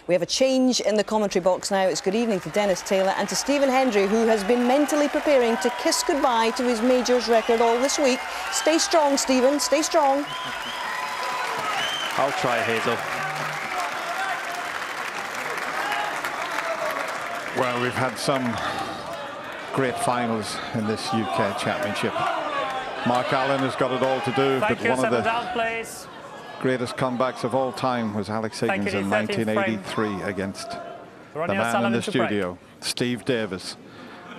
We have a change in the commentary box now. It's good evening to Dennis Taylor and to Stephen Hendry, who has been mentally preparing to kiss goodbye to his majors record all this week. Stay strong, Stephen, stay strong. I'll try, Hazel. Well, we've had some great finals in this UK Championship. Mark Allen has got it all to do, but one of the greatest comebacks of all time was Alex Higgins in 1983 against the man in the studio, Steve Davis.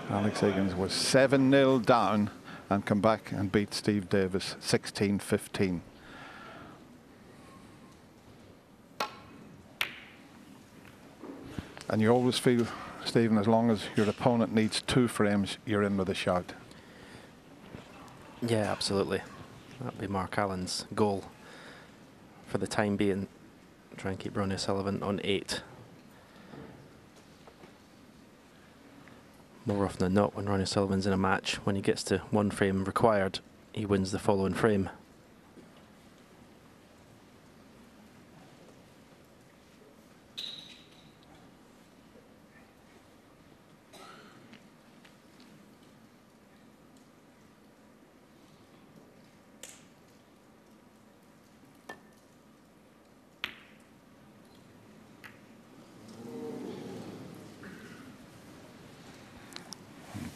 Alex Higgins was 7-0 down and come back and beat Steve Davis 16-15. And you always feel, Stephen, as long as your opponent needs 2 frames, you're in with a shout. Yeah, absolutely. That'll be Mark Allen's goal for the time being. Try and keep Ronnie O'Sullivan on 8. More often than not, when Ronnie O'Sullivan's in a match, when he gets to 1 frame required, he wins the following frame.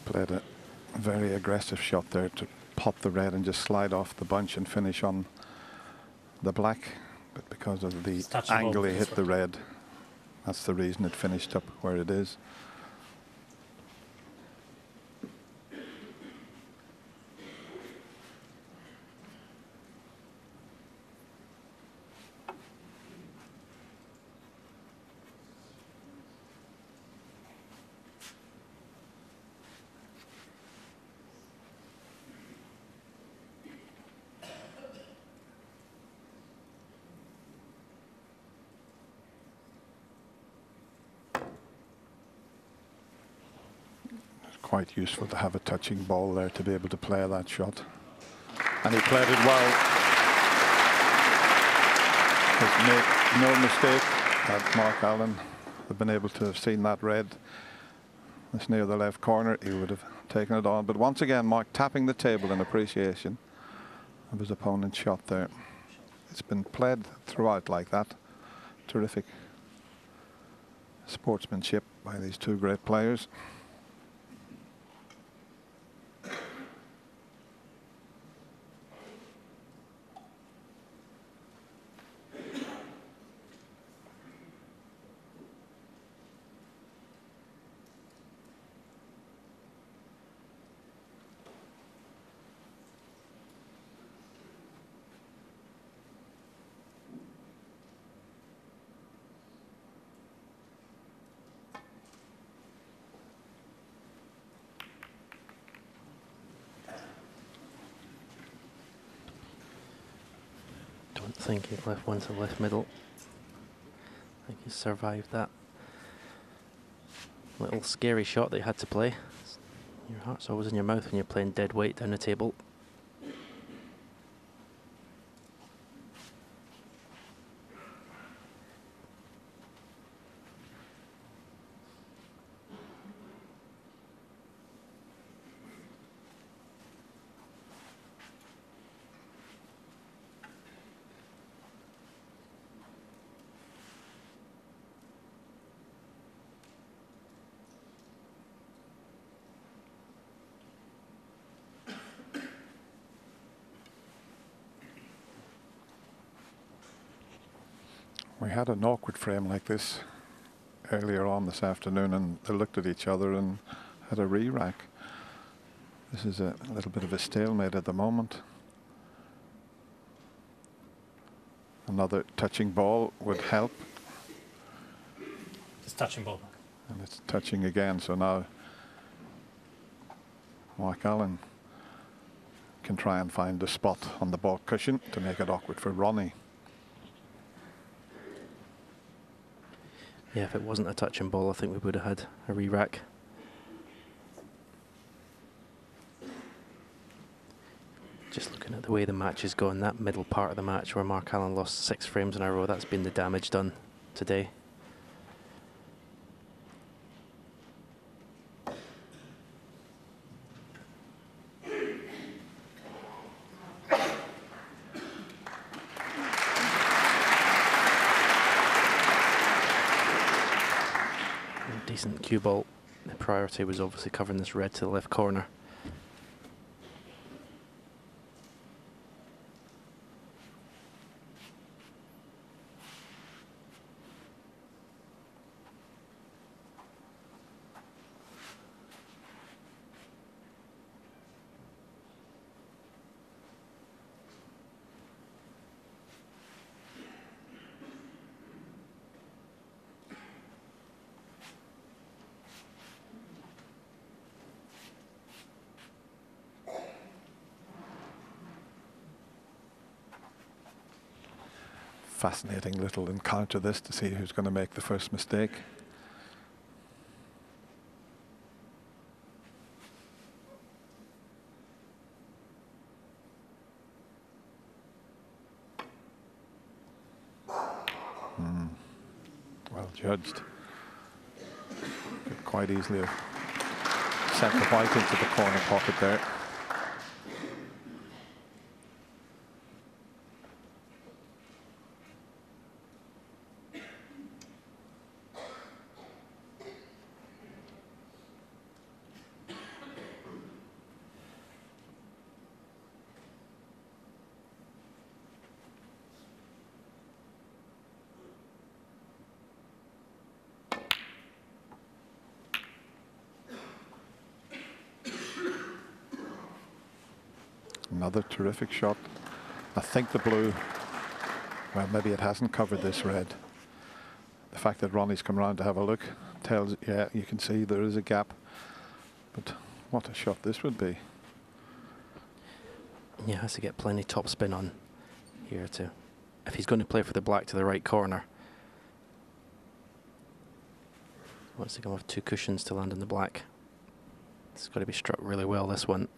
Played a very aggressive shot there to pop the red and just slide off the bunch and finish on the black, but because of the angle he hit the red, that's the reason it finished up where it is. Quite useful to have a touching ball there to be able to play that shot. And he played it well. He's made no mistake that Mark Allen had been able to have seen that red. It's near the left corner, he would have taken it on. But once again, Mark tapping the table in appreciation of his opponent's shot there. It's been played throughout like that. Terrific sportsmanship by these 2 great players. I think he left one to the left middle. I think he survived that little scary shot that he had to play. Your heart's always in your mouth when you're playing dead weight down the table. We had an awkward frame like this earlier on this afternoon, and they looked at each other and had a re-rack. This is a little bit of a stalemate at the moment. Another touching ball would help. It's touching ball. And it's touching again, so now Mark Allen can try and find a spot on the ball cushion to make it awkward for Ronnie. Yeah, if it wasn't a touching ball, I think we would have had a re-rack. Just looking at the way the match is going, that middle part of the match where Mark Allen lost 6 frames in a row, that's been the damage done today. decent cue ball. The priority was obviously covering this red to the left corner. Fascinating little encounter this, to see who's going to make the first mistake. Well judged. Could quite easily have sent the white into the corner pocket there. Another terrific shot. I think the blue, well, maybe it hasn't covered this red. The fact that Ronnie's come around to have a look tells, yeah, you can see there is a gap. But what a shot this would be. Yeah, has to get plenty top spin on here too. If he's going to play for the black to the right corner. Wants to go with 2 cushions to land in the black. It's got to be struck really well, this one.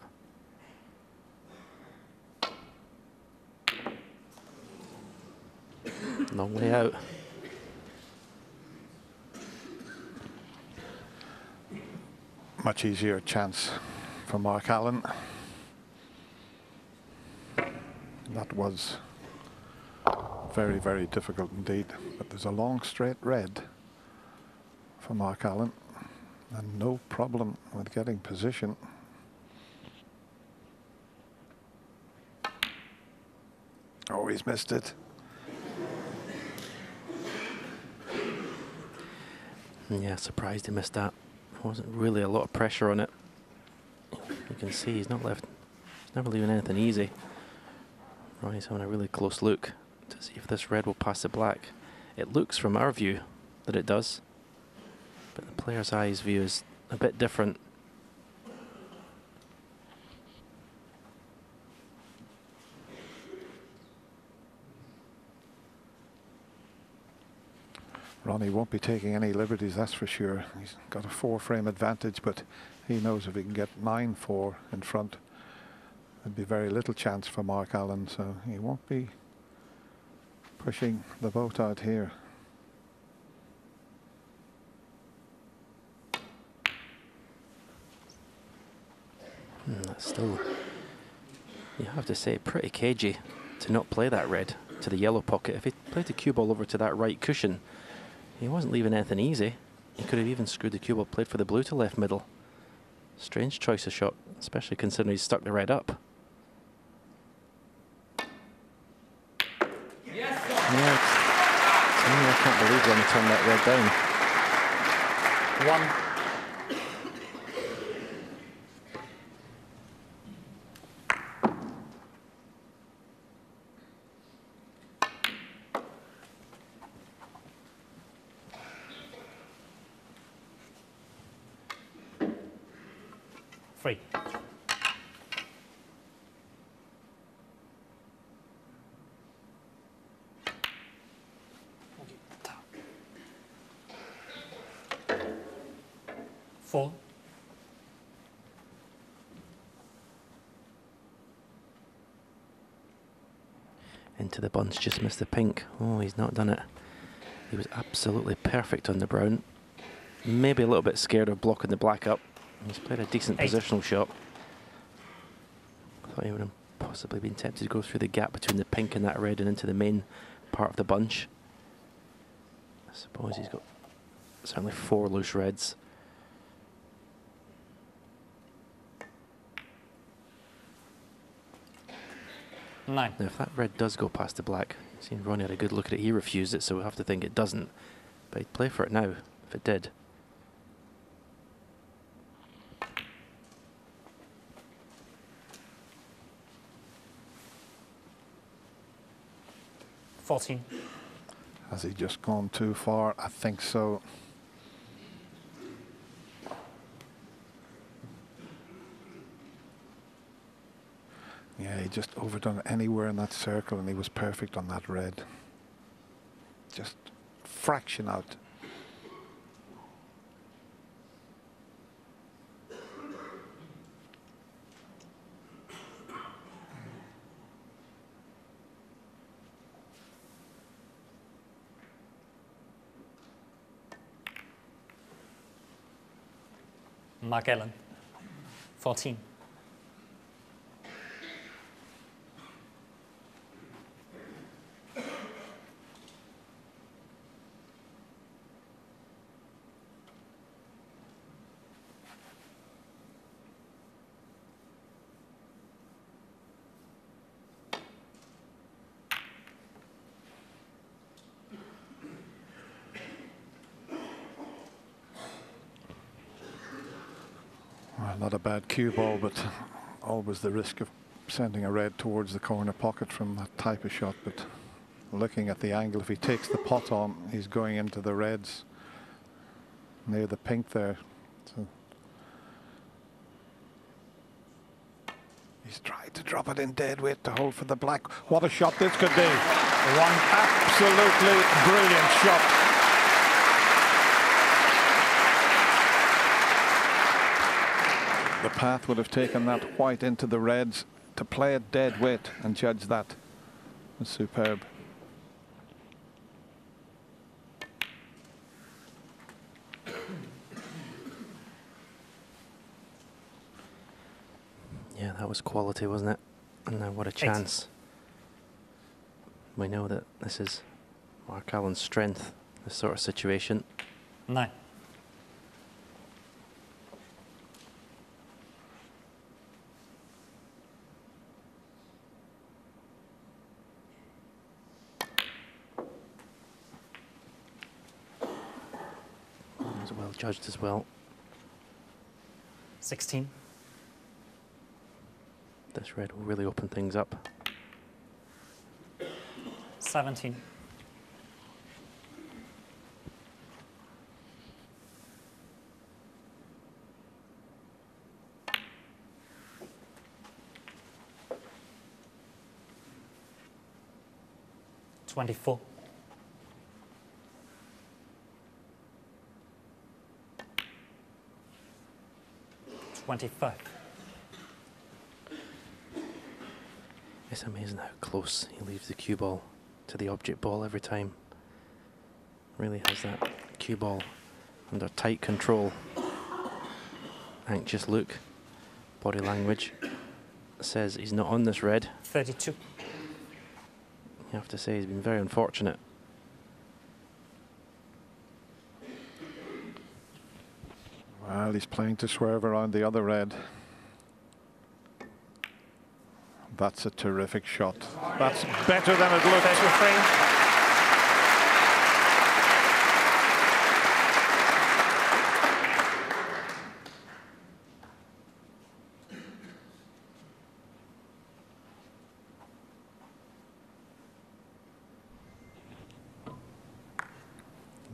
Long way out. Much easier chance for Mark Allen. That was very, very difficult indeed. But there's a long straight red for Mark Allen and no problem with getting position. Oh, he's missed it. Yeah, surprised he missed that. Wasn't really a lot of pressure on it. You can see he's never leaving anything easy. Ronnie's having a really close look to see if this red will pass the black. It looks from our view that it does, but the player's eye's view is a bit different. Ronnie won't be taking any liberties, that's for sure. He's got a 4-frame advantage, but he knows if he can get 9-4 in front, there'd be very little chance for Mark Allen, so he won't be pushing the boat out here. That's still, you have to say, pretty cagey to not play that red to the yellow pocket. If he played the cue ball over to that right cushion, he wasn't leaving anything easy. He could have even screwed the cue ball, played for the blue to left middle. Strange choice of shot, especially considering he's stuck the red up. Yes, sir. Yeah, I can't believe when he turned that red down. 1. Free. Four. Into the bunch, just missed the pink. Oh, he's not done it. He was absolutely perfect on the brown. Maybe a little bit scared of blocking the black up. He's played a decent 8. positional shot. Thought he would have possibly been tempted to go through the gap between the pink and that red and into the main part of the bunch. I suppose he's got certainly 4 loose reds. Nine. Now, if that red does go past the black, seen Ronnie had a good look at it. He refused it, so we'll have to think it doesn't. But he'd play for it now if it did. 14. Has he just gone too far? I think so. Yeah, he just overdone anywhere in that circle, and he was perfect on that red. Just fraction out. Mark Allen, 14. Well, not a bad cue ball, but always the risk of sending a red towards the corner pocket from that type of shot. But looking at the angle, if he takes the pot on, he's going into the reds near the pink there. So he's tried to drop it in dead weight to hold for the black. What a shot this could be. One absolutely brilliant shot. The path would have taken that white into the reds. To play it dead weight and judge that was superb. Yeah, that was quality, wasn't it? And now what a chance. We know that this is Mark Allen's strength, this sort of situation. 9. Was well judged as well. 16. This red will really open things up. 17. 24. 25. It's amazing how close he leaves the cue ball to the object ball every time. Really has that cue ball under tight control. Anxious look, body language says he's not on this red. 32. You have to say he's been very unfortunate. Well, he's playing to swerve around the other red. That's a terrific shot. That's better than it looked. 33.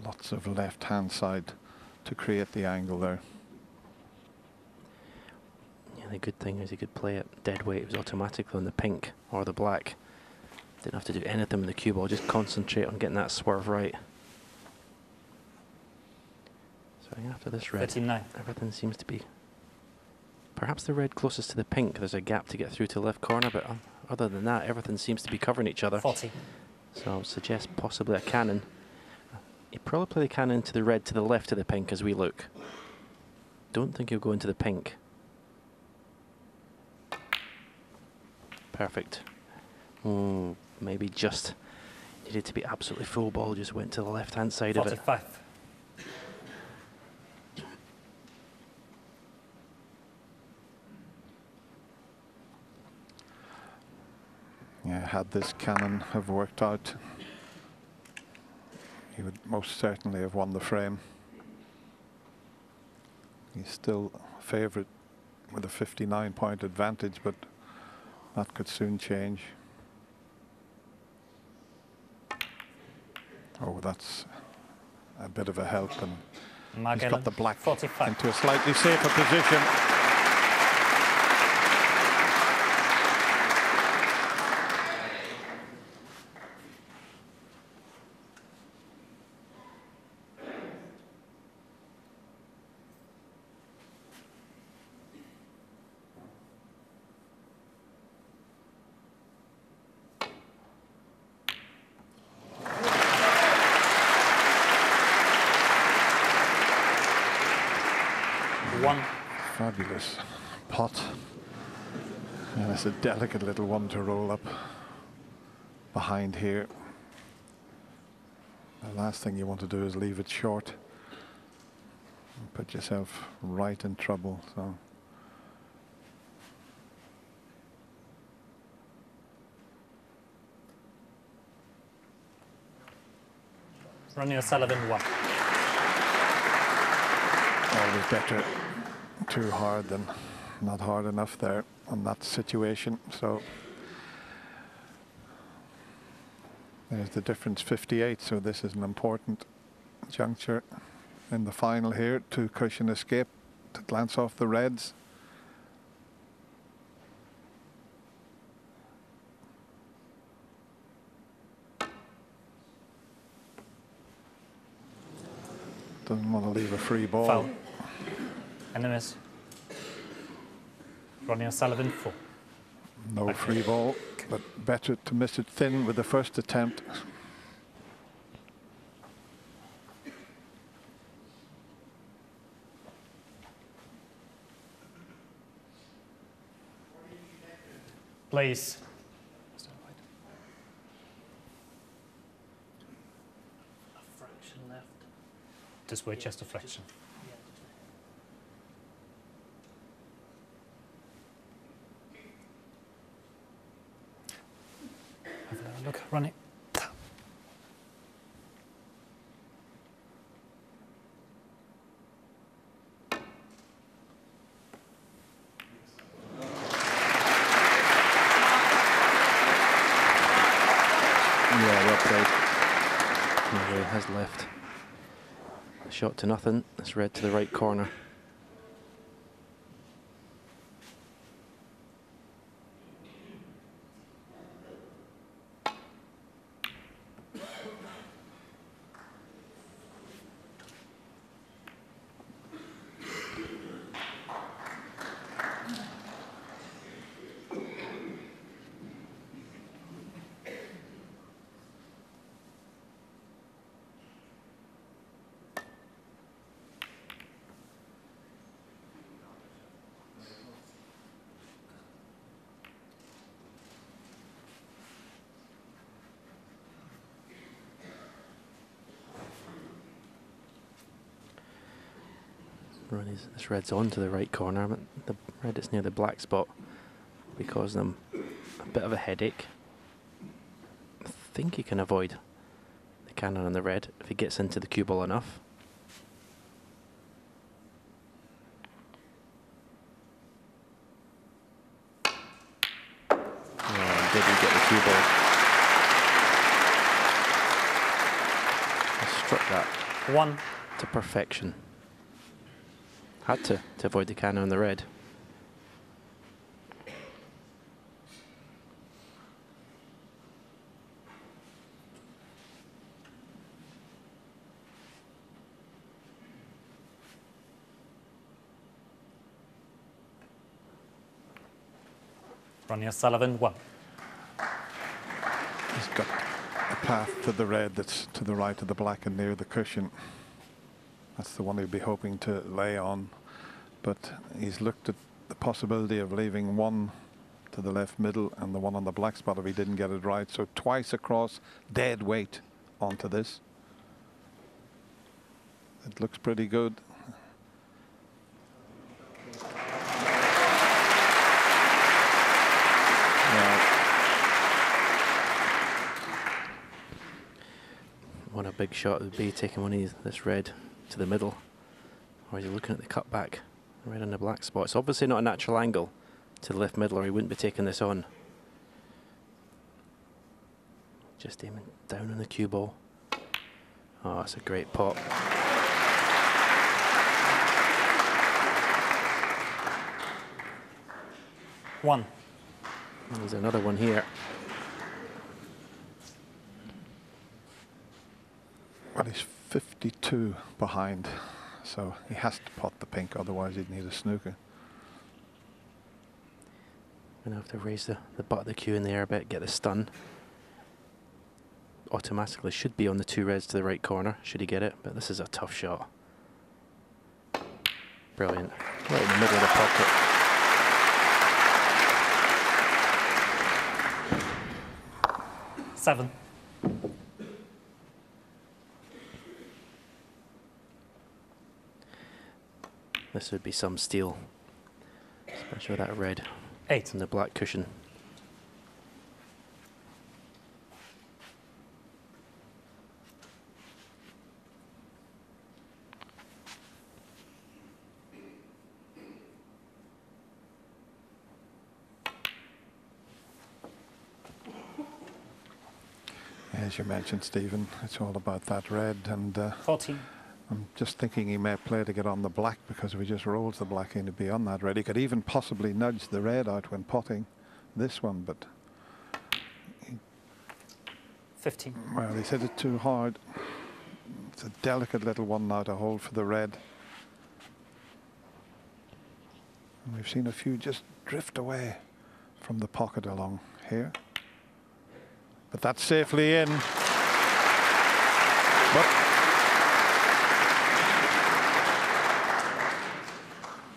Lots of left-hand side to create the angle there. Yeah, the good thing is he could play it dead weight. It was automatically on the pink or the black. Didn't have to do anything with the cue ball, just concentrate on getting that swerve right. So after this red, 39. everything seems to be... Perhaps the red closest to the pink, there's a gap to get through to the left corner, but other than that, everything seems to be covering each other. 40. So I would suggest possibly a cannon. He'd probably play the cannon to the red to the left of the pink as we look. Don't think he'll go into the pink. Perfect. Maybe just needed to be absolutely full ball, just went to the left-hand side of it. 45. Yeah, had this cannon have worked out, he would most certainly have won the frame. He's still favourite with a 59-point advantage, but that could soon change. Oh, that's a bit of a help, and he's got the black 45. into a slightly safer position. Fabulous pot, and it's a delicate little one to roll up behind here. The last thing you want to do is leave it short and put yourself right in trouble. So Ronnie O'Sullivan 1. always better too hard than not hard enough there on that situation. So there's the difference, 58. So this is an important juncture in the final here to cushion escape, to glance off the reds. Doesn't want to leave a free ball. Foul. And a miss. Ronnie O'Sullivan 4. No free ball, but better to miss it thin with the first attempt. Please. A fraction left. Just wait, just a fraction. Have a look, Ronnie. Yeah, well played. He has left. A shot to nothing. It's red to the right corner. This red's on to the right corner, but the red that's near the black spot will cause them a bit of a headache. I think he can avoid the cannon on the red if he gets into the cue ball enough. Oh, did he get the cue ball? He struck that 1. to perfection. Had to avoid the cannon on the red. Ronnie O'Sullivan 1. He's got a path to the red that's to the right of the black and near the cushion. That's the one he'd be hoping to lay on, but he's looked at the possibility of leaving one to the left middle and the one on the black spot if he didn't get it right. So twice across, dead weight onto this. It looks pretty good. a big shot would be taking one of this red to the middle, or is he looking at the cutback, right on the black spot? It's obviously not a natural angle to the left middle, or he wouldn't be taking this on. Just aiming down on the cue ball. Oh, that's a great pop. One. There's another one here. Well, he's 52 behind, so he has to pot the pink, otherwise he'd need a snooker. Gonna have to raise the butt of the cue in the air a bit, get the stun. Automatically should be on the 2 reds to the right corner, should he get it, but this is a tough shot. Brilliant. Right in the middle of the pocket. Seven. This would be some steel, especially with that red. 8. And the black cushion. As you mentioned, Stephen, it's all about that red, and 14. I'm just thinking he may play to get on the black, because if he just rolls the black in to be on that red, he could even possibly nudge the red out when potting this one, but 15. well, he hit it too hard. It's a delicate little one now to hold for the red. And we've seen a few just drift away from the pocket along here. But that's safely in. But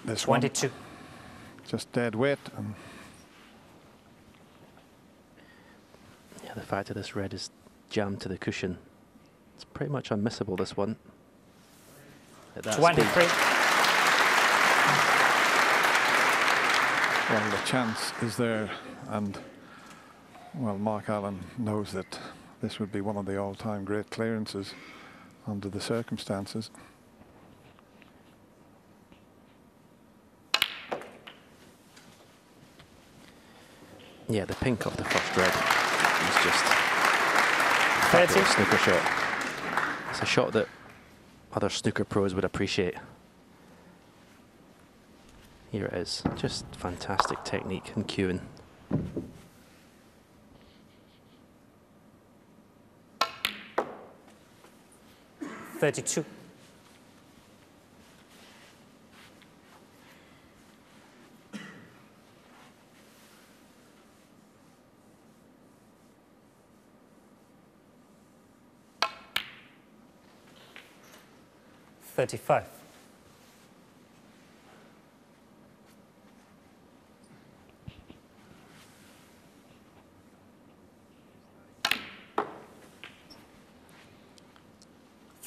this 22. one, just dead weight. And Yeah, the fact that this red is jammed to the cushion, it's pretty much unmissable, this one. At that 23. speed. well, the chance is there, and well, Mark Allen knows that this would be one of the all-time great clearances under the circumstances. Yeah, the pink off the first red is just 30. a snooker shot. It's a shot that other snooker pros would appreciate. Here it is, just fantastic technique and cueing. $32. $35.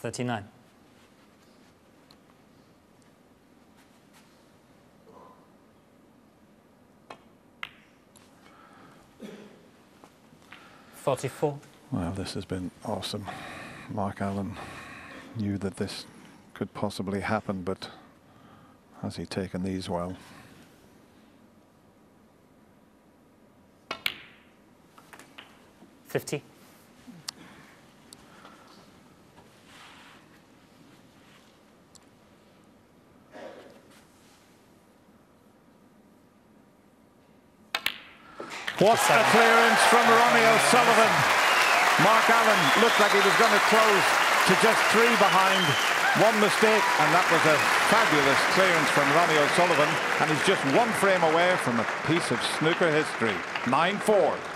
$39. $44. Well, this has been awesome. Mark Allen knew that this could possibly happen, but has he taken these well? $50. What a clearance from Ronnie O'Sullivan. Mark Allen looked like he was going to close to just 3 behind. One mistake, and that was a fabulous clearance from Ronnie O'Sullivan, and he's just 1 frame away from a piece of snooker history. 9-4.